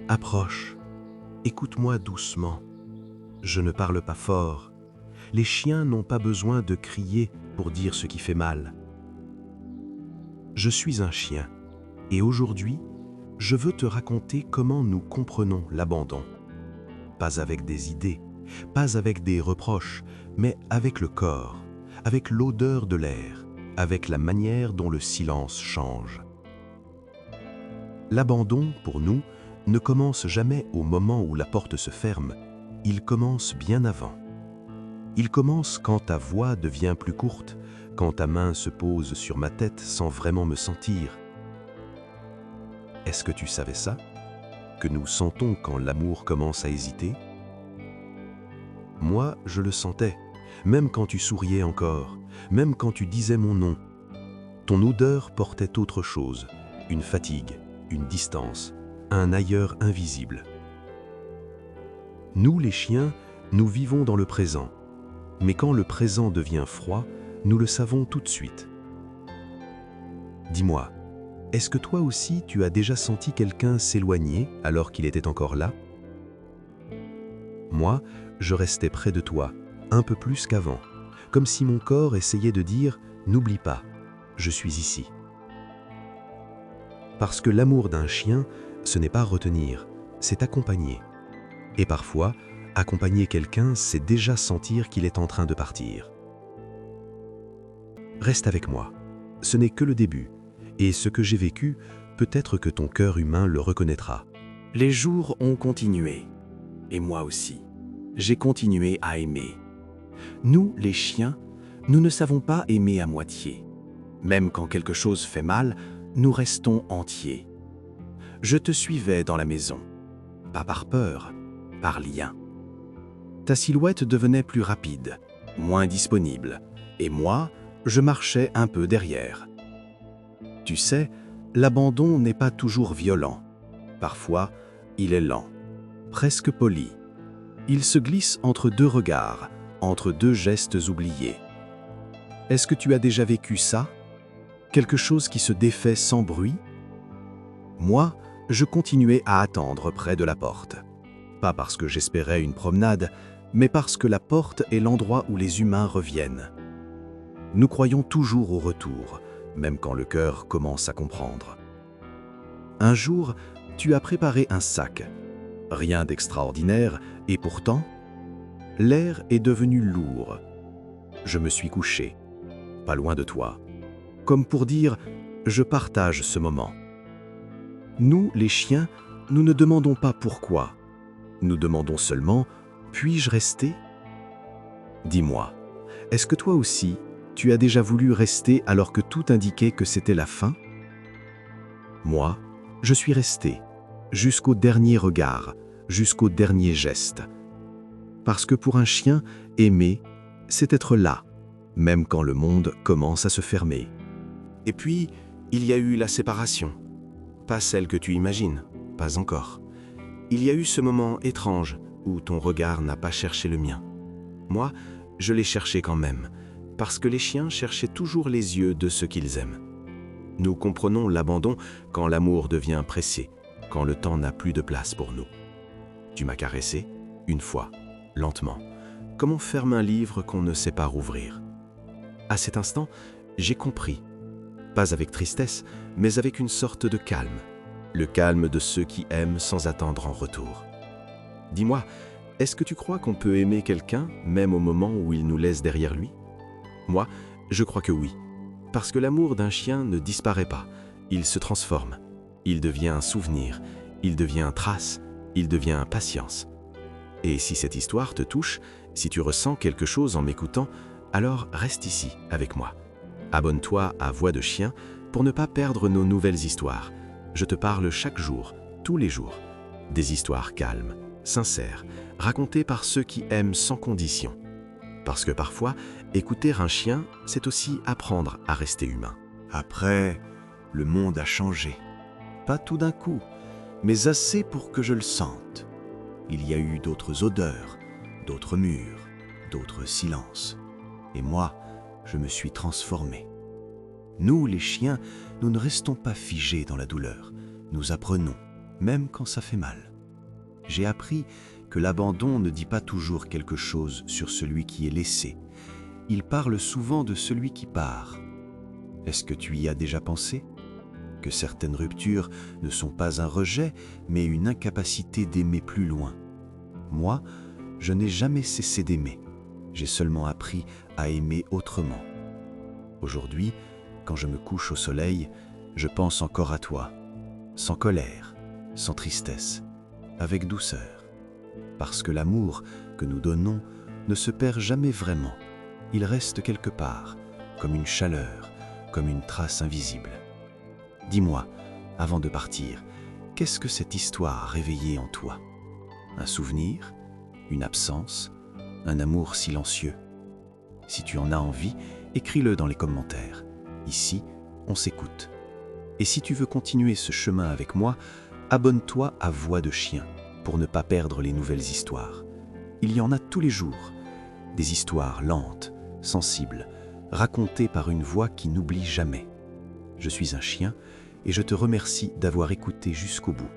Approche, écoute-moi doucement. Je ne parle pas fort. Les chiens n'ont pas besoin de crier pour dire ce qui fait mal. Je suis un chien, et aujourd'hui, je veux te raconter comment nous comprenons l'abandon. Pas avec des idées, pas avec des reproches, mais avec le corps, avec l'odeur de l'air, avec la manière dont le silence change. L'abandon, pour nous, ne commence jamais au moment où la porte se ferme, il commence bien avant. Il commence quand ta voix devient plus courte, quand ta main se pose sur ma tête sans vraiment me sentir. Est-ce que tu savais ça? Que nous sentons quand l'amour commence à hésiter? Moi, je le sentais, même quand tu souriais encore, même quand tu disais mon nom. Ton odeur portait autre chose, une fatigue, une distance, un ailleurs invisible. Nous, les chiens, nous vivons dans le présent. Mais quand le présent devient froid, nous le savons tout de suite. Dis-moi, est-ce que toi aussi tu as déjà senti quelqu'un s'éloigner alors qu'il était encore là? Moi, je restais près de toi, un peu plus qu'avant, comme si mon corps essayait de dire « N'oublie pas, je suis ici ». Parce que l'amour d'un chien, ce n'est pas retenir, c'est accompagner. Et parfois, accompagner quelqu'un, c'est déjà sentir qu'il est en train de partir. Reste avec moi, ce n'est que le début, et ce que j'ai vécu, peut-être que ton cœur humain le reconnaîtra. Les jours ont continué, et moi aussi. J'ai continué à aimer. Nous, les chiens, nous ne savons pas aimer à moitié. Même quand quelque chose fait mal, nous restons entiers. Je te suivais dans la maison, pas par peur, par lien. Ta silhouette devenait plus rapide, moins disponible, et moi, je marchais un peu derrière. Tu sais, l'abandon n'est pas toujours violent. Parfois, il est lent, presque poli. Il se glisse entre deux regards, entre deux gestes oubliés. Est-ce que tu as déjà vécu ça? Quelque chose qui se défait sans bruit? Moi, je continuais à attendre près de la porte. Pas parce que j'espérais une promenade, mais parce que la porte est l'endroit où les humains reviennent. Nous croyons toujours au retour, même quand le cœur commence à comprendre. Un jour, tu as préparé un sac. Rien d'extraordinaire, et pourtant, l'air est devenu lourd. Je me suis couché, pas loin de toi, comme pour dire « je partage ce moment ». Nous, les chiens, nous ne demandons pas pourquoi. Nous demandons seulement « puis-je rester ?» Dis-moi, est-ce que toi aussi, tu as déjà voulu rester alors que tout indiquait que c'était la fin? Moi, je suis resté, jusqu'au dernier regard, jusqu'au dernier geste. Parce que pour un chien, aimer, c'est être là, même quand le monde commence à se fermer. Et puis, il y a eu la séparation. Pas celle que tu imagines, pas encore. Il y a eu ce moment étrange où ton regard n'a pas cherché le mien. Moi, je l'ai cherché quand même, parce que les chiens cherchaient toujours les yeux de ceux qu'ils aiment. Nous comprenons l'abandon quand l'amour devient pressé, quand le temps n'a plus de place pour nous. Tu m'as caressé, une fois, lentement, comme on ferme un livre qu'on ne sait pas rouvrir. À cet instant, j'ai compris, pas avec tristesse, mais avec une sorte de calme, le calme de ceux qui aiment sans attendre en retour. Dis-moi, est-ce que tu crois qu'on peut aimer quelqu'un, même au moment où il nous laisse derrière lui? Moi, je crois que oui, parce que l'amour d'un chien ne disparaît pas, il se transforme, il devient un souvenir, il devient trace, il devient patience. Et si cette histoire te touche, si tu ressens quelque chose en m'écoutant, alors reste ici avec moi. Abonne-toi à Voix de Chien pour ne pas perdre nos nouvelles histoires. Je te parle chaque jour, tous les jours. Des histoires calmes, sincères, racontées par ceux qui aiment sans condition. Parce que parfois, écouter un chien, c'est aussi apprendre à rester humain. Après, le monde a changé. Pas tout d'un coup, mais assez pour que je le sente. Il y a eu d'autres odeurs, d'autres murs, d'autres silences. Et moi, je me suis transformé. Nous, les chiens, nous ne restons pas figés dans la douleur. Nous apprenons, même quand ça fait mal. J'ai appris que l'abandon ne dit pas toujours quelque chose sur celui qui est laissé. Il parle souvent de celui qui part. Est-ce que tu y as déjà pensé? Que certaines ruptures ne sont pas un rejet, mais une incapacité d'aimer plus loin. Moi, je n'ai jamais cessé d'aimer. J'ai seulement appris à aimer autrement. Aujourd'hui, quand je me couche au soleil, je pense encore à toi, sans colère, sans tristesse, avec douceur. Parce que l'amour que nous donnons ne se perd jamais vraiment. Il reste quelque part, comme une chaleur, comme une trace invisible. Dis-moi, avant de partir, qu'est-ce que cette histoire a réveillé en toi? Un souvenir? Une absence? Un amour silencieux? Si tu en as envie, écris-le dans les commentaires. Ici, on s'écoute. Et si tu veux continuer ce chemin avec moi, abonne-toi à Voix de Chien pour ne pas perdre les nouvelles histoires. Il y en a tous les jours. Des histoires lentes, sensibles, racontées par une voix qui n'oublie jamais. Je suis un chien et je te remercie d'avoir écouté jusqu'au bout.